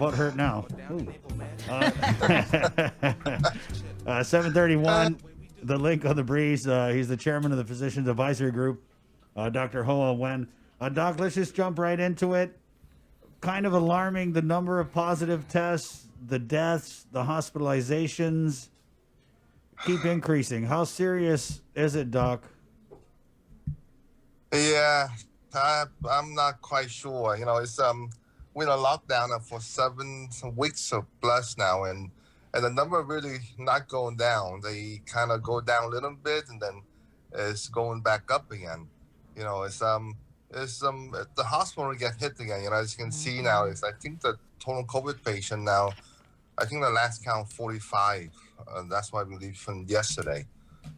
Butt hurt now. Ooh. Uh, 731, the link on the breeze. He's the chairman of the Physicians Advisory Group, Dr. Hoa Nguyen. Doc, let's just jump right into it. Kind of alarming, the number of positive tests, the deaths, the hospitalizations keep increasing. How serious is it, Doc? Yeah, I'm not quite sure. It's we're in a lockdown for 7 weeks or plus now, and the number really not going down. They kind of go down a little bit, and then it's going back up again. It's the hospital get hit again. As you can see now, is I think the total COVID patient now. I think the last count 45. That's what I believe from yesterday.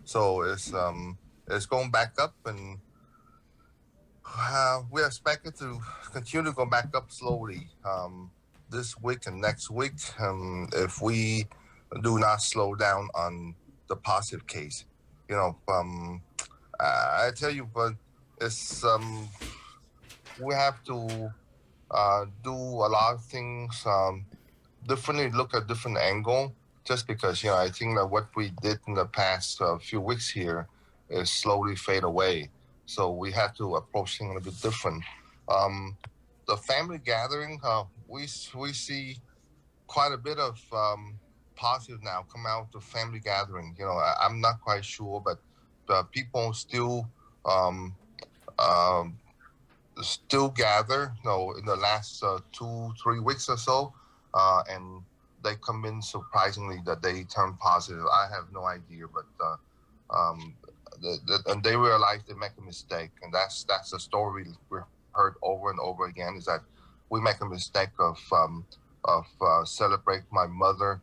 So it's going back up and. We expect it to continue to go back up slowly this week and next week if we do not slow down on the positive case. I tell you, but it's we have to do a lot of things differently, look at different angle. Just because I think that what we did in the past few weeks here is slowly fade away. So we have to approach things a little bit different. Um, the family gathering, we see quite a bit of positive now come out of family gathering. I'm not quite sure, but people um, um, still gather. In the last 2-3 weeks or so, and they come in surprisingly that they turn positive. I have no idea, but. Um, and they realize they make a mistake, and that's the story we heard over and over again. Is that we make a mistake of celebrate my mother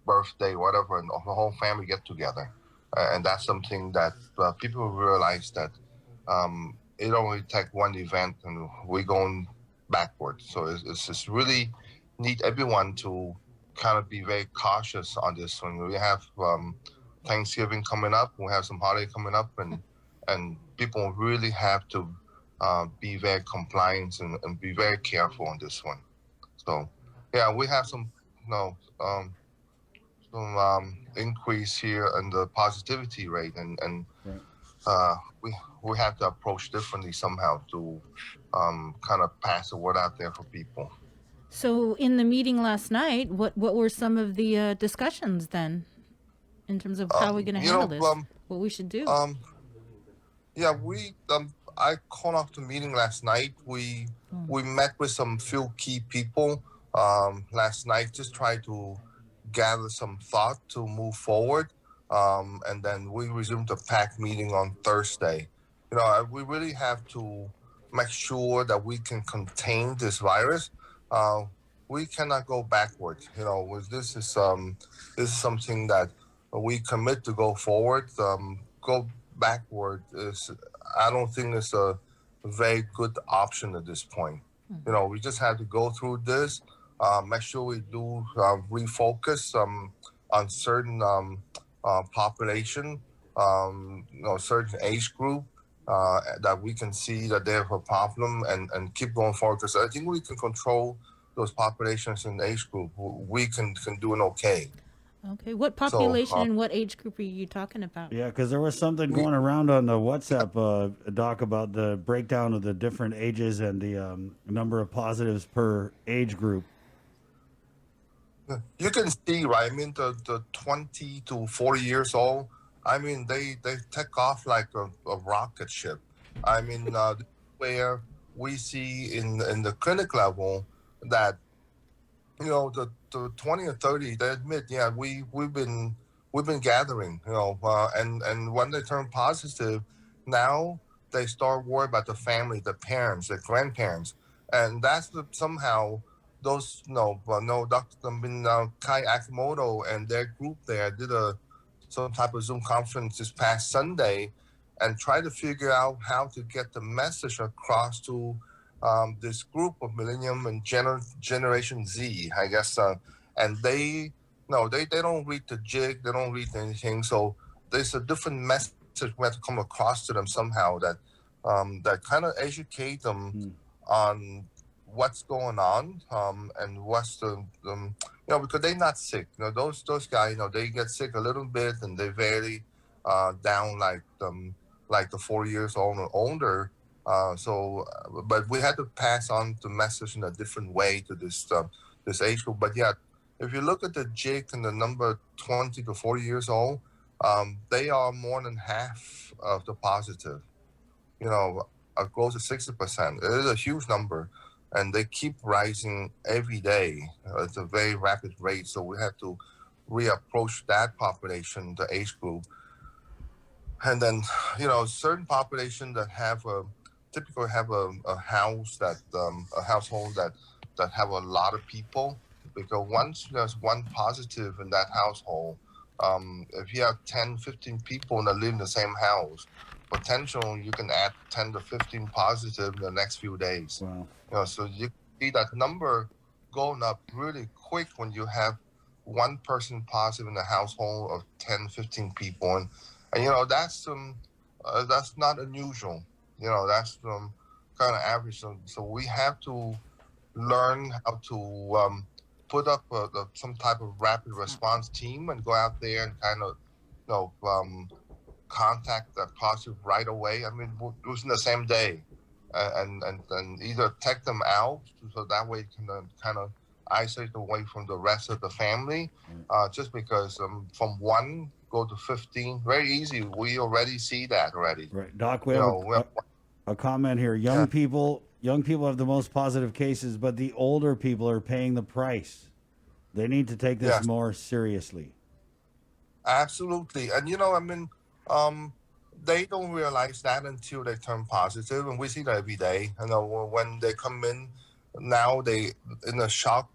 birthday, whatever, and the whole family get together, and that's something that people realize that it only take one event and we're going backward. So it's just really need everyone to kind of be very cautious on this one. We have Thanksgiving coming up. We have some holiday coming up, and people really have to be very compliant and be very careful on this one. So, yeah, we have you know, um, some increase here in the positivity rate, and Right. uh, we have to approach differently somehow to kind of pass the word out there for people. So, in the meeting last night, what were some of the discussions then, in terms of how we're going to You handle know, this, what we should do? um, yeah, I called off the meeting last night. We met with some few key people last night, just try to gather some thought to move forward. And then we resumed the PAC meeting on Thursday. We really have to make sure that we can contain this virus. Uh, we cannot go backward. This is something that we commit to go forward. Go backward is, I don't think it's a very good option at this point. We just have to go through this, make sure we do refocus on certain population, certain age group that we can see that they have a problem, and keep going forward. Because I think we can control those populations in age group. We can do an okay. Okay, what So population and what age group are you talking about? Yeah, because there was something we going around on the WhatsApp, Doc, about the breakdown of the different ages and the number of positives per age group. you can see, right? I mean, the 20 to 40 years old. I mean, they take off like a rocket ship. I mean, where we see in the clinic level that the 20 or 30, they admit, yeah, we've been gathering, and when they turn positive, now they start worrying about the family, the parents, the grandparents, and somehow those no Dr. Kai Akimoto and their group there did some type of Zoom conference this past Sunday, and try to figure out how to get the message across to this group of Millennium and Generation Z, I guess, and they no, they don't read the jig, they don't read anything. So there's a different message we have to come across to them somehow that kind of educate them Hmm. on what's going on, and what's because they're not sick. Those guys, they get sick a little bit and they vary down like the 4 years old or older. But we had to pass on the message in a different way to this age group. But yeah, if you look at the jig and the number 20 to 40 years old, they are more than half of the positive. Close to 60%. It is a huge number, and they keep rising every day at a very rapid rate. So we have to reapproach that population, the age group, and then certain population that typically have a household that have a lot of people, because once there's one positive in that household, if you have 10, 15 people that live in the same house, potential you can add 10 to 15 positive in the next few days. Wow. So you see that number going up really quick when you have one person positive in a household of 10, 15 people. And that's not unusual. That's kind of average. So we have to learn how to put up some type of rapid response team and go out there and kind of contact that positive right away. I mean, within the same day, and either take them out so that way you can kind of isolate away from the rest of the family. Just because from 1 go to 15, very easy. We already see that already. Right, Doc. We have a comment here. Young people have the most positive cases, but the older people are paying the price. They need to take this more seriously. Absolutely. And they don't realize that until they turn positive, and we see that every day. When they come in, now they in a shock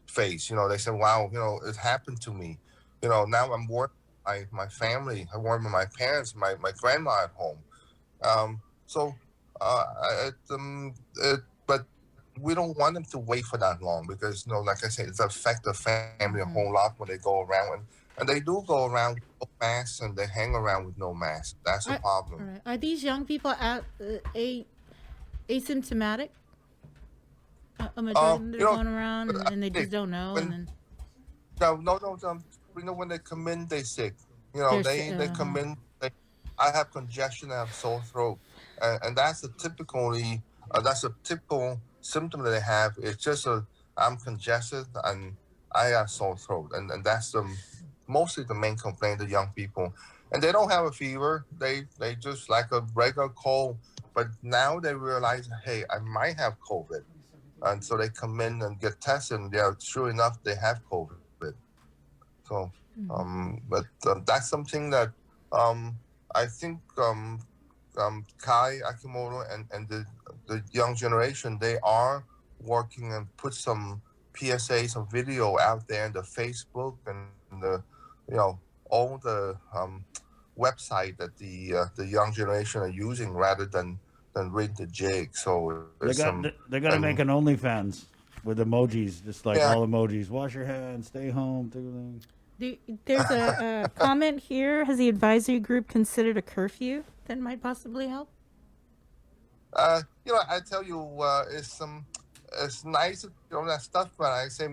phase. They say, "Wow, it happened to me." Now I'm working with my family. I work with my parents, my grandma at home. So, but we don't want them to wait for that long, because like I said, it affects the family a whole lot when they go around, and they do go around with no mask, and they hang around with no mask. That's a problem. Right. Are these young people asymptomatic? A majority of them that are going around and they just don't know. No. We know when they come in, they sick. They come in. I have congestion. I have sore throat, and that's a typical symptom that they have. It's just I'm congested and I have sore throat, and that's mostly the main complaint of young people. And they don't have a fever. They just like a regular cold. But now they realize, hey, I might have COVID, and so they come in and get tested, and sure enough they have COVID. So, but that's something that I think Kai Akimoto and the young generation, they are working and put some PSA, some video out there in the Facebook and all the website that the young generation are using rather than read the jig. So they got to make an OnlyFans with emojis, just like all emojis. Wash your hands, stay home. There's a comment here. Has the advisory group considered a curfew that might possibly help? I tell you, it's nice that stuff, but I say,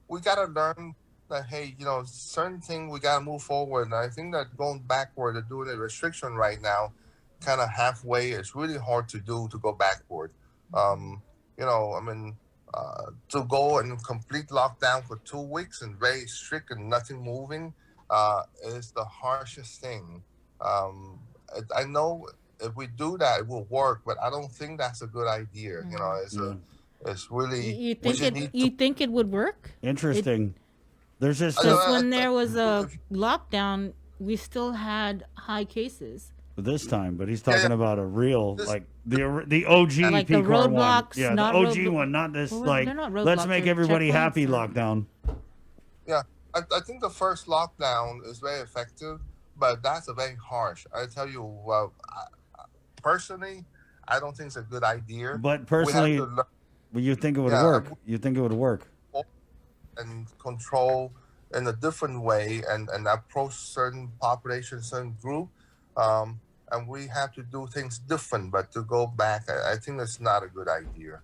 we gotta learn that, hey, certain things we gotta move forward. And I think that going backward and doing a restriction right now, kind of halfway, it's really hard to do, to go backward. To go and complete lockdown for 2 weeks and very strict and nothing moving is the harshest thing. I know if we do that, it will work, but I don't think that's a good idea. It's really. You think it would work? Interesting. There's just when there was a lockdown, we still had high cases. This time, but he's talking about a real, like the OG like PCOR the roadblocks, one. Yeah, not the OG one, not this let's make everybody happy lockdown. Yeah, I think the first lockdown is very effective, but that's a very harsh. I tell you, personally, I don't think it's a good idea. But personally, you think it would work. You think it would work. And control in a different way and approach certain population, certain group. And we have to do things different, but to go back, I think that's not a good idea.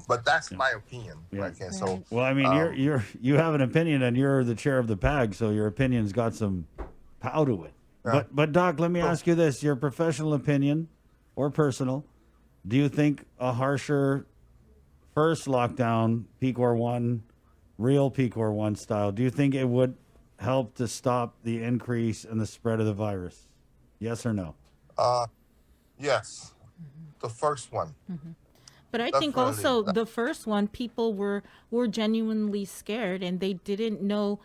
But that's my opinion. Yeah. Okay, so Well, I mean, you have an opinion, and you're the chair of the PAG, so your opinion's got some pow to it. Yeah. But Doc, let me So- ask you this: your professional opinion, or personal, do you think a harsher first lockdown, peak or one, real peak or one style, do you think it would help to stop the increase in the spread of the virus? Yes or no? yes, the first one. But I think Definitely. also the first one, people were genuinely scared and they didn't know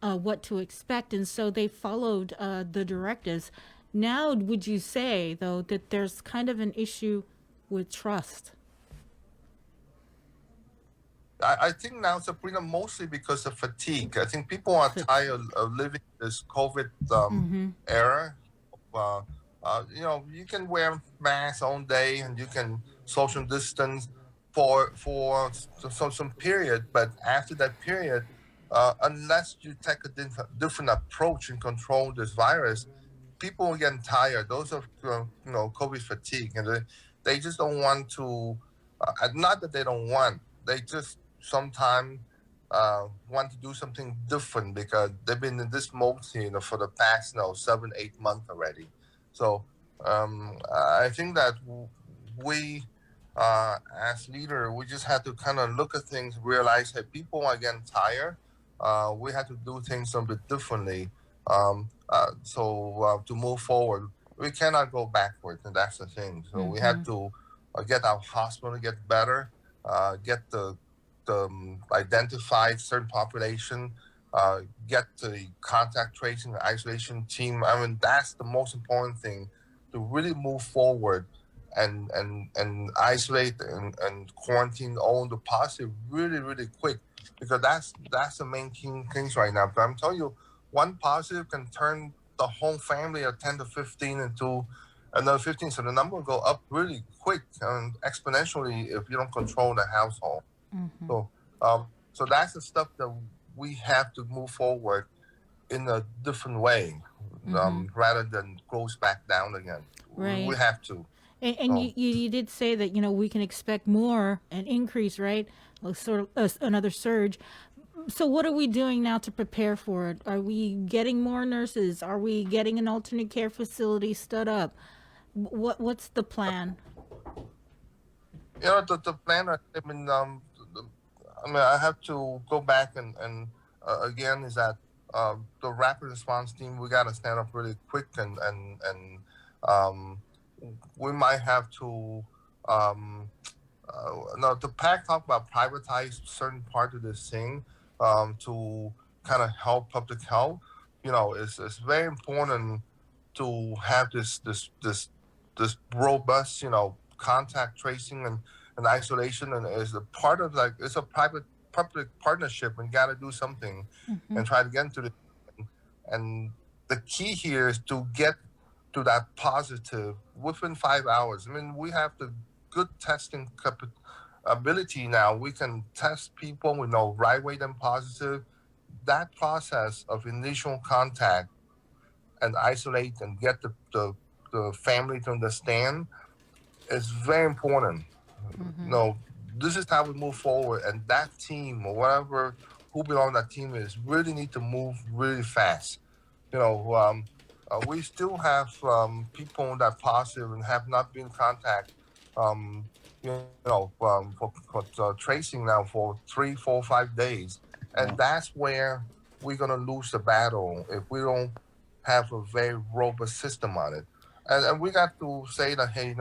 what to expect, and so they followed the directives. Now, would you say though that there's kind of an issue with trust? I think now, Sabrina, mostly because of fatigue. I think people are tired of living this COVID era. Uh, you can wear masks all day and you can social distance for some period, but after that period, unless you take a different approach and control this virus, people are getting tired. Those are COVID fatigue, and they just don't want to. Not that they don't want, they just sometimes want to do something different because they've been in this mode, for the past 7-8 months already. So I think that we, as leader, we just have to kind of look at things, realize, hey, people are getting tired. We have to do things a bit differently. So to move forward, we cannot go backwards, and that's the thing. So we have to get our hospital get better, get the identify certain population, get the contact tracing, the isolation team. I mean, that's the most important thing to really move forward and isolate and quarantine all the positive really, really quick, because that's the main things right now. But I'm telling you, one positive can turn the whole family of 10 to 15 into another 15. So the number will go up really quick and exponentially if you don't control the household. So that's the stuff that we have to move forward in a different way, rather than goes back down again. Right. We have to. And you did say that we can expect more, an increase, right? Like sort of another surge. So what are we doing now to prepare for it? Are we getting more nurses? Are we getting an alternate care facility stood up? What's the plan? The plan. I have to go back and again is that the rapid response team, we got to stand up really quick, and we might have to. The PAC talk about privatize certain part of this thing to kind of help public health. It's very important to have this robust, contact tracing and isolation, and is a part of, like, it's a private public partnership, and got to do something and try to get into it. And the key here is to get to that positive within 5 hours. I mean, we have the good testing ability now. We can test people, we know right away them positive. That process of initial contact and isolate and get the family to understand is very important. This is how we move forward, and that team or whatever who belong to that team is really need to move really fast. We still have people that positive and have not been in contact, for tracing now for 3, 4, 5 days, and that's where we're gonna lose the battle if we don't have a very robust system on it. And we got to say that, hey, in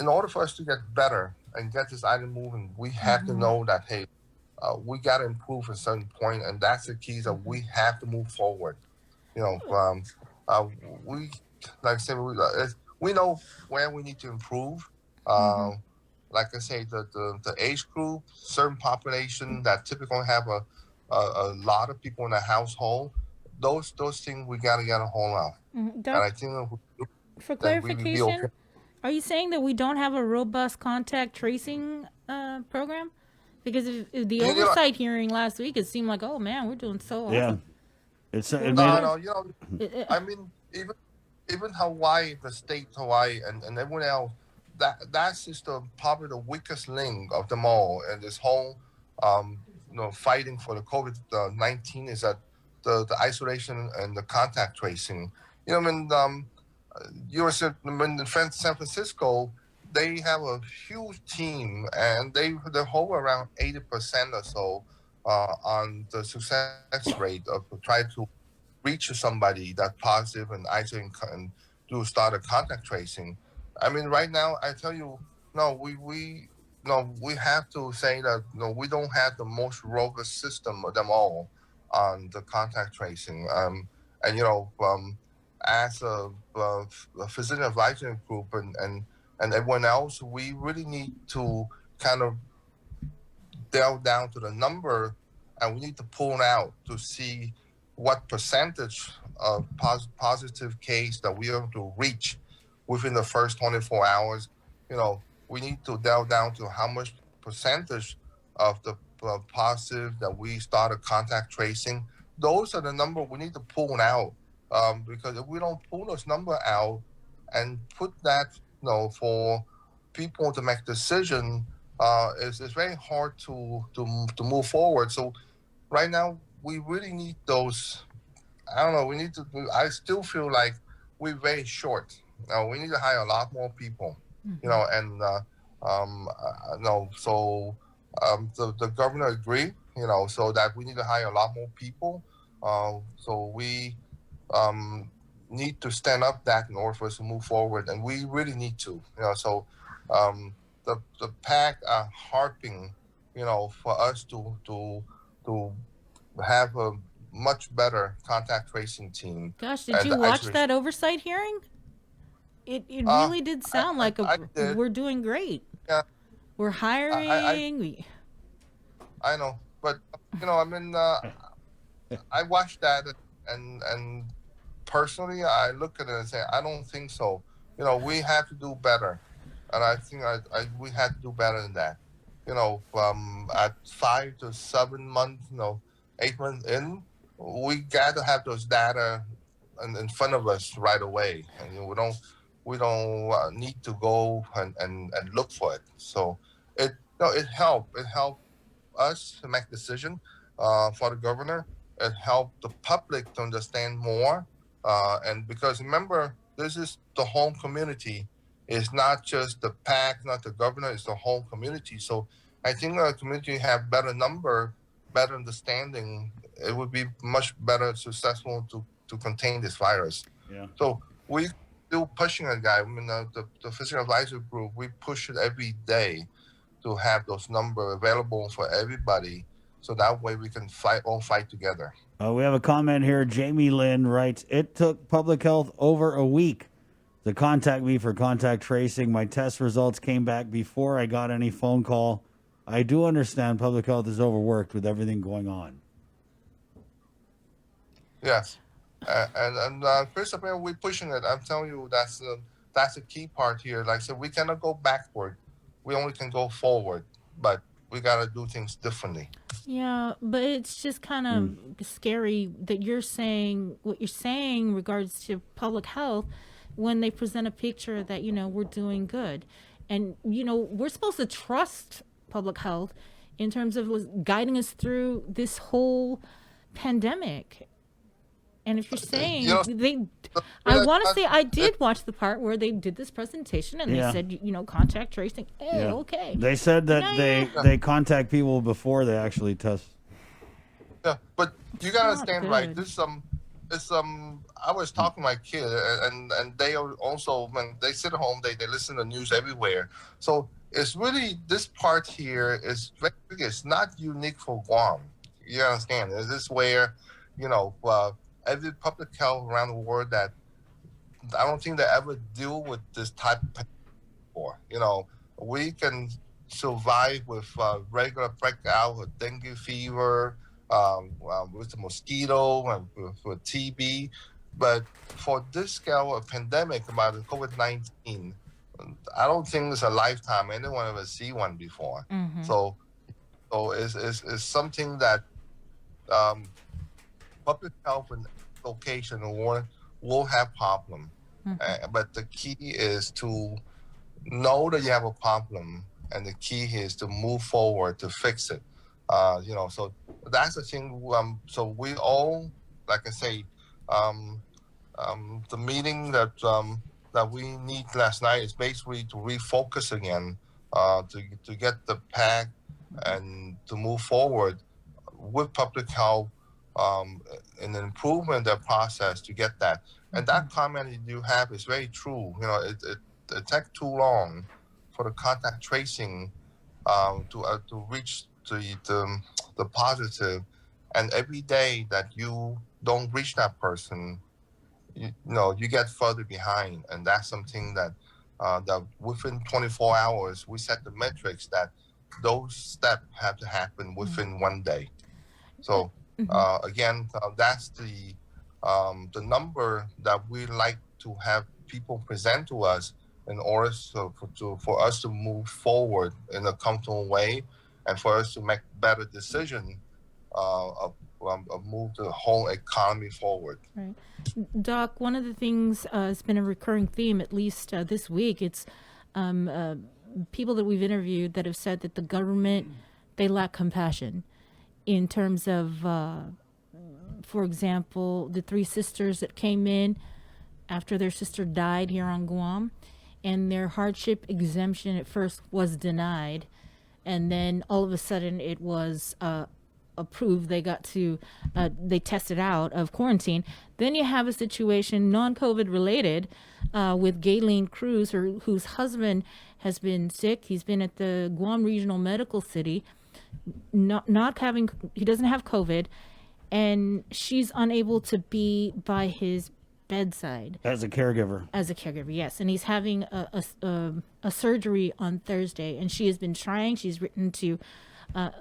order for us to get better and get this item moving, we have to know that, hey, we got to improve at a certain point, and that's the key, that we have to move forward. We, like I said, we know where we need to improve. Like I say, the age group, certain population that typically have a lot of people in a household, those things we got to get a hold of. And I think for that we will be clarification, okay. are you saying that we don't have a robust contact tracing program? Because if the oversight hearing last week, it seemed like, oh man, we're doing so awesome. It's No, I mean, even Hawaii, the state Hawaii, and everyone else, that's just probably the weakest link of them all, and this whole um, fighting for the COVID-19 is that the isolation and the contact tracing. I mean, you were said in San Francisco, they have a huge team, and they hold around 80% or so on the success rate of try to reach somebody that's positive and isolate and do start a contact tracing. I mean, right now, I tell you, no, we no, we have to say that no, we don't have the most robust system of them all on the contact tracing. And as a physician advisory group and everyone else, we really need to kind of delve down to the number, and we need to pull out to see what percentage of positive case that we are to reach within the first 24 hours. We need to delve down to how much percentage of the positive that we started contact tracing. Those are the number we need to pull out, because if we don't pull those number out and put that, for people to make decision, it's very hard to move forward. So right now we really need those. I don't know. We need to. I still feel like we're very short. We need to hire a lot more people. And no. So the governor agreed. So that we need to hire a lot more people. So we um, need to stand up that in order for us to move forward, and we really need to. So the PAC are harping, for us to have a much better contact tracing team. Gosh, did And you the watch isolation. that oversight hearing? It really did sound like I did. we're doing great. Yeah, We're I hiring. I know, but I mean, I watched that, and personally, I look at it and say, I don't think so. We have to do better, and I think we have to do better than that. At 5 to 7 months, 8 months in, we got to have those data in front of us right away, and we don't need to go and look for it. So it it helped us to make decision for the governor. It helped the public to understand more, and because remember, this is the home community. It's not just the PAC, not the governor. It's the whole community. So I think the community have better number, better understanding. It would be much better successful to contain this virus. Yeah. So we still pushing it, guy. I mean, the physician advisory group, we push it every day to have those numbers available for everybody, so that way we can all fight together. We have a comment here. Jamie Lynn writes, "It took public health over a week to contact me for contact tracing. My test results came back before I got any phone call. I do understand public health is overworked with everything going on." Yes, and Christopher, we're pushing it. I'm telling you, that's the key part here. Like I said, we cannot go backward. We only can go forward, but we gotta do things differently. Yeah, but it's just kind of scary that you're saying what you're saying in regards to public health when they present a picture that, we're doing good. And, we're supposed to trust public health in terms of guiding us through this whole pandemic. And if you're saying I want to say I did watch the part where they did this presentation and they Yeah. said, contact tracing. Hey, Yeah. okay. They said that Yeah. they contact people before they actually test. Yeah, but you gotta not understand, right? good. This it's I was talking to my kid, and they are also, when they sit at home, they listen to news everywhere. So it's really, this part here is very big. It's not unique for Guam. You understand? This is where every public health around the world that I don't think they ever deal with this type of pain before. We can survive with regular breakout with dengue fever, with the mosquito and with TB, but for this scale of pandemic about the COVID-19, I don't think it's a lifetime anyone ever see one before. Mm-hmm. So it's something that um, public health and location will have problem. But the key is to know that you have a problem, and the key is to move forward to fix it. So that's the thing. So we all, like I say, um, the meeting that we need last night is basically to refocus again, to get the pack and to move forward with public health, um, and improvement their process to get that. And that comment you have is very true. It takes too long for the contact tracing to reach the positive, and every day that you don't reach that person, you get further behind, and that's something that within 24 hours we set the metrics that those steps have to happen within one day. So again, that's the number that we like to have people present to us in order for us to move forward in a comfortable way, and for us to make better decision of move the whole economy forward. Right. Doc, one of the things has been a recurring theme, at least this week. It's people that we've interviewed that have said that the government, they lack compassion in terms of, for example, the three sisters that came in after their sister died here on Guam, and their hardship exemption at first was denied, and then all of a sudden it was approved. They got to they tested out of quarantine. Then you have a situation non-COVID related with Gayleen Cruz, whose husband has been sick. He's been at the Guam Regional Medical City, not having, he doesn't have COVID, and she's unable to be by his bedside As a caregiver. yes, and he's having a surgery on Thursday, and she has been trying. She's written to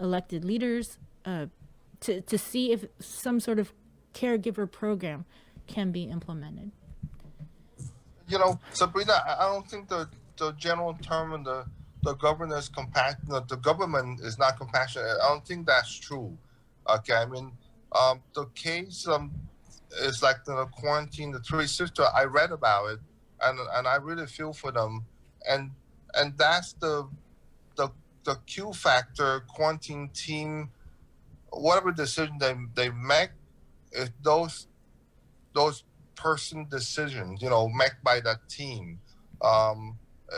elected leaders to see if some sort of caregiver program can be implemented. Sabrina, I don't think the general term in the government is the government is not compassionate. I don't think that's true. Okay, I mean, the case is like the quarantine, the three sisters. I read about it, and I really feel for them, and that's the Q factor quarantine team. Whatever decision they make, if those person decisions, made by that team.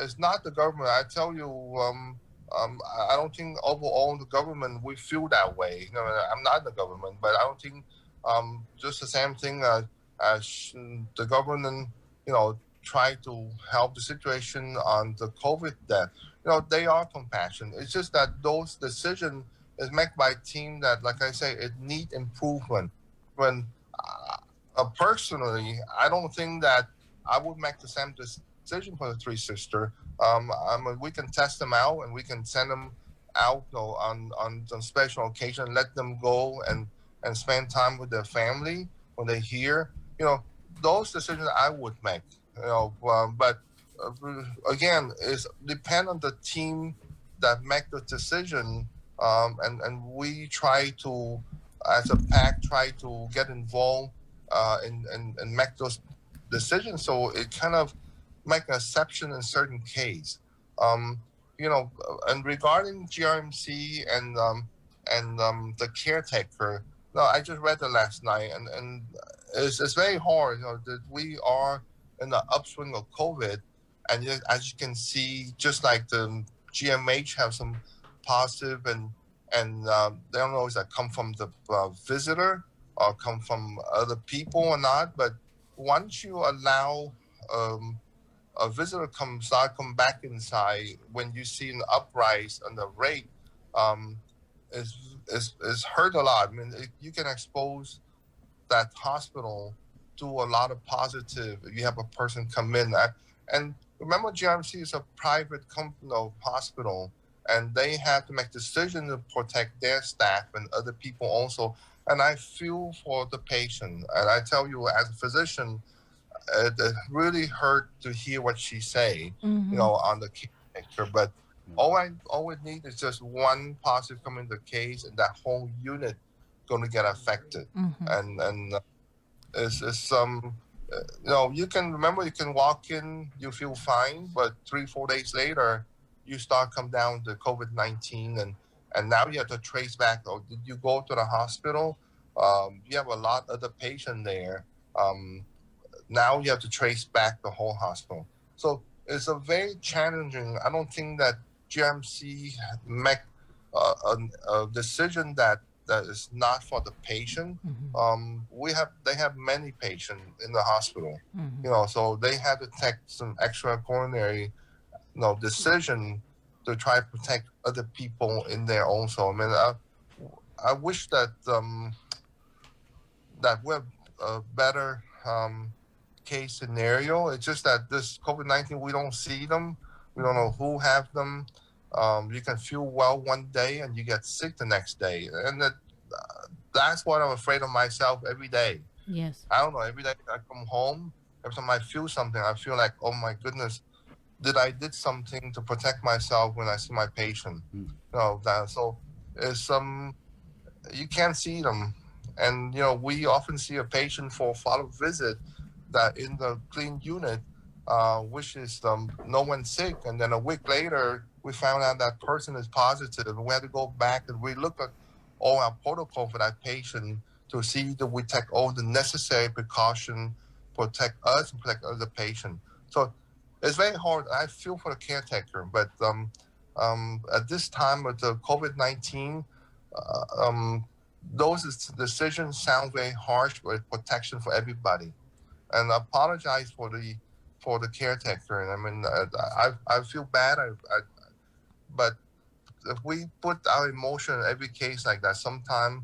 It's not the government. I tell you, I don't think overall the government we feel that way. I'm not the government, but I don't think just the same thing as the government, try to help the situation on the COVID death. They are compassionate. It's just that those decisions is made by a team that, like I say, it need improvement. When personally, I don't think that I would make the same decision for the three sisters. We can test them out and we can send them out on some special occasion, let them go and spend time with their family when they're here. Those decisions I would make. But again, it's depend on the team that make the decision. And we try to, as a pack, try to get involved and make those decisions. So it kind of make an exception in certain case. And regarding GRMC and the caretaker, no, I just read it last night, and it's very hard. That we are in the upswing of COVID, and as you can see, just like the GMH have some positive and they don't know if that come from the visitor or come from other people or not. But once you allow a visitor come back inside, when you see an uprise on the rate, is hurt a lot. I mean, you can expose that hospital to a lot of positive if you have a person come in. And remember, GRMC is a private hospital, and they have to make decisions to protect their staff and other people also. And I feel for the patient. And I tell you, as a physician, it really hurt to hear what she say, on the picture. But all we need is just one positive come in the case, and that whole unit going to get affected. And it's you can walk in, you feel fine, but 3-4 days later, you start come down to COVID-19, and now you have to trace back. Oh, did you go to the hospital? You have a lot of the patient there. Um, Now you have to trace back the whole hospital. So it's a very challenging. I don't think that GMC make a decision that is not for the patient. They have many patients in the hospital, so they have to take some extraordinary, decision to try to protect other people in there also. I mean, I wish that that we have a better case scenario. It's just that this COVID-19, we don't see them. We don't know who have them. You can feel well one day and you get sick the next day, and that's what I'm afraid of myself every day. Yes. I don't know. Every day I come home, every time I feel something, I feel like, oh my goodness, did something to protect myself when I see my patient. So it's you can't see them, and we often see a patient for follow-up visit that in the clean unit, which is no one's sick, and then a week later we found out that person is positive, and we had to go back and relook at all our protocol for that patient to see that we take all the necessary precaution, protect us and protect other patient. So it's very hard. I feel for the caretaker, but at this time with the COVID-19, those decisions sound very harsh, but protection for everybody. And I apologize for the caretaker. And I mean, I feel bad. But if we put our emotion in every case like that, sometimes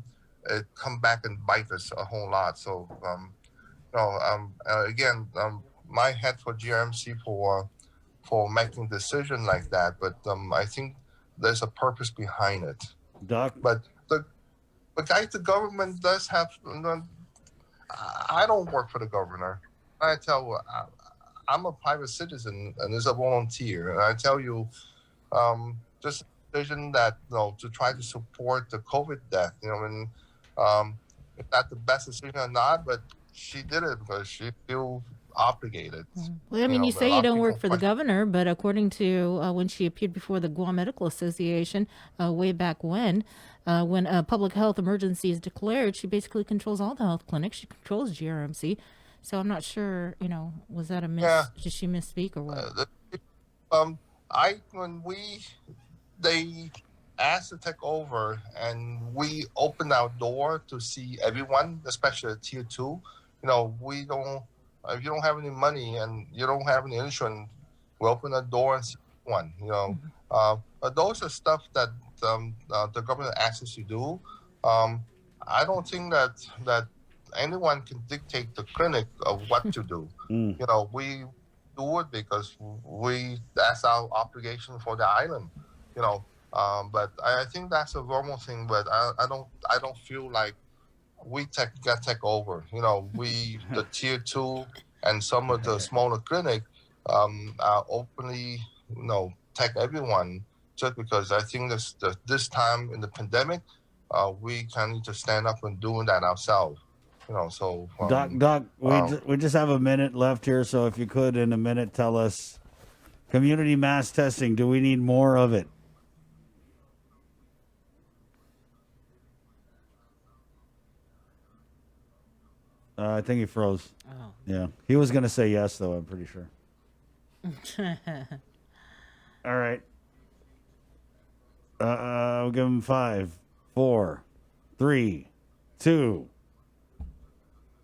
it come back and bite us a whole lot. So, again, my head for GRMC for making decision like that. But I think there's a purpose behind it. Doc, but the government does have. I don't work for the governor. I tell you, I'm a private citizen and as a volunteer, and I tell you, just a decision that to try to support the COVID death. And it's not the best decision or not, but she did it because she feels obligated. Well, I mean, you say you don't work for the governor, but according to when she appeared before the Guam Medical Association way back when a public health emergency is declared, she basically controls all the health clinics. She controls GRMC. So I'm not sure, was that a miss? Yeah. Did she misspeak or what? They asked to take over, and we opened our door to see everyone, especially Tier 2. We don't. If you don't have any money and you don't have any insurance, we open the door and see one. But those are stuff that the government asks us to do. I don't think that anyone can dictate the clinic of what to do. We do it because that's our obligation for the island. But I think that's a normal thing. But I don't feel like we got take over. The Tier 2 and some of the smaller clinic are openly take everyone, just because I think this time in the pandemic, we kind of need to stand up and doing that ourselves. So Doc, we just have a minute left here, so if you could in a minute tell us, community mass testing, do we need more of it? I think he froze. Oh. Yeah. He was going to say yes, though, I'm pretty sure. All right. We'll give him 5, 4, 3, 2.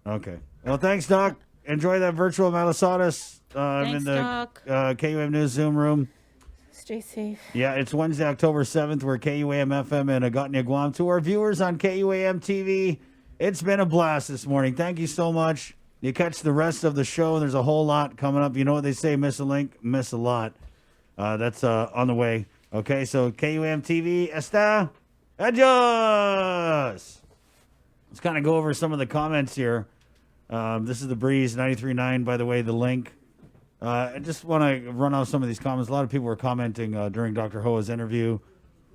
Okay. Well, thanks, Doc. Enjoy that virtual Malasadas. Thanks, in the Doc. KUM News Zoom room. Stay safe. Yeah, it's Wednesday, October 7th. We're KUAM FM in Agotnia, Guam. To our viewers on KUAM TV, it's been a blast this morning. Thank you so much. You catch the rest of the show. There's a whole lot coming up. You know what they say, miss a link, miss a lot. That's on the way. Okay, so KUAM TV, está. Adios. Let's kind of go over some of the comments here. This is the Breeze 93.9, by the way, the link. I just want to run off some of these comments. A lot of people were commenting during Dr. Hoa's interview.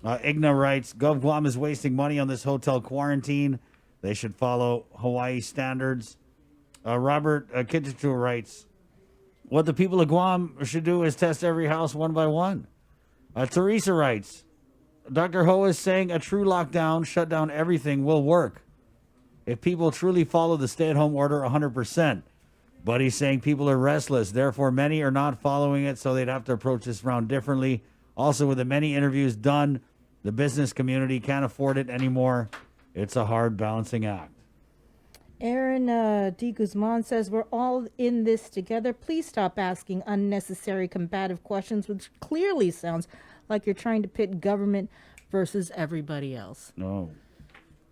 Igna writes, Gov Guam is wasting money on this hotel quarantine. They should follow Hawaii standards. Robert Kittichur writes, what the people of Guam should do is test every house one by one. Teresa writes, Dr. Ho is saying a true lockdown, shut down everything, will work if people truly follow the stay-at-home order 100%. But he's saying people are restless. Therefore, many are not following it, so they'd have to approach this round differently. Also, with the many interviews done, the business community can't afford it anymore. It's a hard balancing act. Aaron D. Guzman says, we're all in this together. Please stop asking unnecessary combative questions, which clearly sounds like you're trying to pit government versus everybody else. No.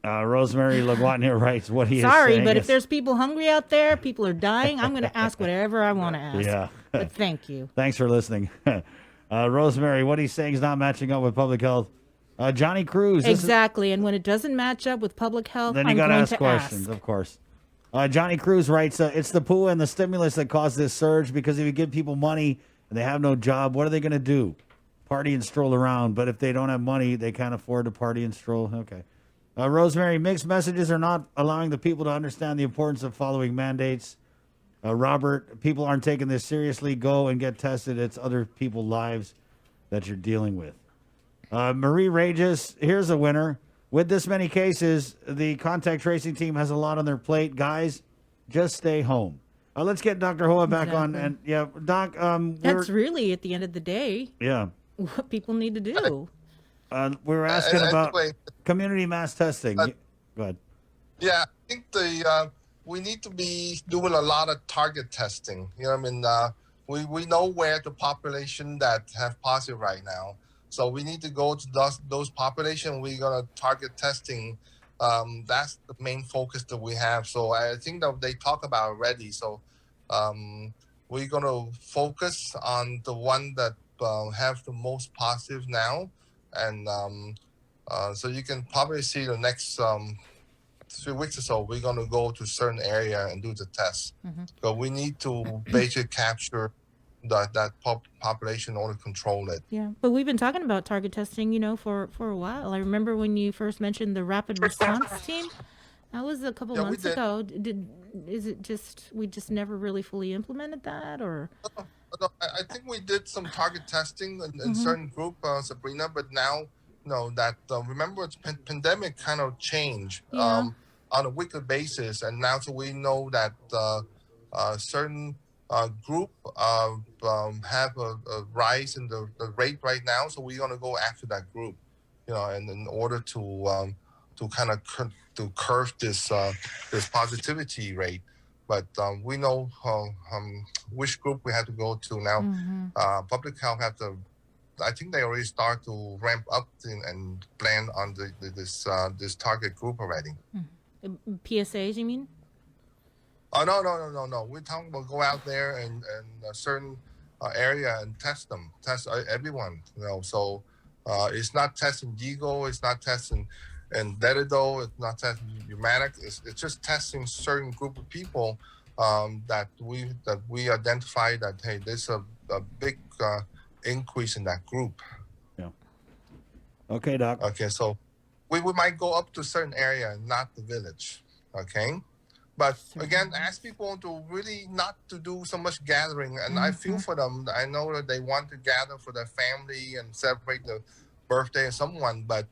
Rosemary LaGuardia writes, what he is Sorry, saying but is, if there's people hungry out there, people are dying, I'm going to ask whatever I want to ask. Yeah. But thank you. Thanks for listening. Rosemary, what he's saying is not matching up with public health. Johnny Cruz. Exactly. And when it doesn't match up with public health, Then you I'm got to going ask to questions, ask. of course. Johnny Cruz writes, it's the PUA and the stimulus that caused this surge, because if you give people money and they have no job, what are they going to do? Party and stroll around. But if they don't have money, they can't afford to party and stroll. Okay. Rosemary, mixed messages are not allowing the people to understand the importance of following mandates. Robert, people aren't taking this seriously. Go and get tested. It's other people's lives that you're dealing with. Marie Rages, here's a winner. With this many cases, the contact tracing team has a lot on their plate. Guys, just stay home. Let's get Dr. Hoa back on. And yeah, Doc, That's really, at the end of the day, yeah, what people need to do. we were asking about anyway, community mass testing. Go ahead. Yeah, I think we need to be doing a lot of target testing. You know, I mean, we know where the population that have positive right now. So we need to go to those population. We're gonna target testing. That's the main focus that we have. So I think that they talk about already. So we're gonna focus on the one that have the most positive now, and so you can probably see the next 3 weeks or so. We're gonna go to certain area and do the test. So we need to basically capture that population in order to control it. Yeah, but we've been talking about target testing, for a while. I remember when you first mentioned the rapid response team. That was a couple months ago. Is it just we just never really fully implemented that, or? I think we did some target testing in certain group, Sabrina. But now, that remember, it's pandemic kind of changed on a weekly basis, and now so we know that certain group have a rise in the rate right now, so we're gonna go after that group, and in order to kind of to curve this positivity rate. But we know which group we have to go to now. Public health have to. I think they already start to ramp up and plan on this target group already. PSAs, you mean? Oh, no. We're talking about go out there and a certain area and test everyone. So it's not testing Digo, it's not testing and Derido, it's not testing Humanic. It's just testing certain group of people that we identify that hey, there's a big increase in that group. Yeah. Okay, Doc. Okay, so we might go up to a certain area, not the village. Okay. But again, ask people to really not to do so much gathering. And I feel for them. I know that they want to gather for their family and celebrate the birthday of someone. But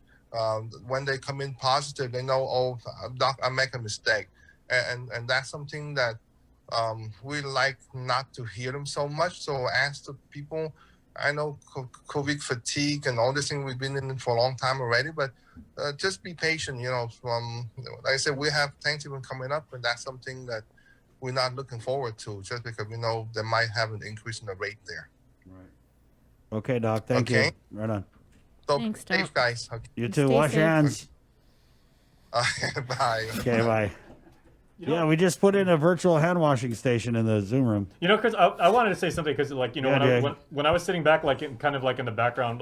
when they come in positive, they know, oh, Doc, I make a mistake. And that's something that we like not to hear them so much. So ask the people. I know COVID fatigue and all this thing we've been in for a long time already, but just be patient. Like I said, we have Thanksgiving coming up, and that's something that we're not looking forward to, just because we know they might have an increase in the rate there. Right. Okay, Doc. Thank you. Right on. So Thanks, safe, Doc. guys. Okay. You too. Stay Wash your safe. hands. Bye. Okay, bye. Yeah, we just put in a virtual hand washing station in the Zoom room. Chris, I wanted to say something because, Yeah, when I was sitting back, in the background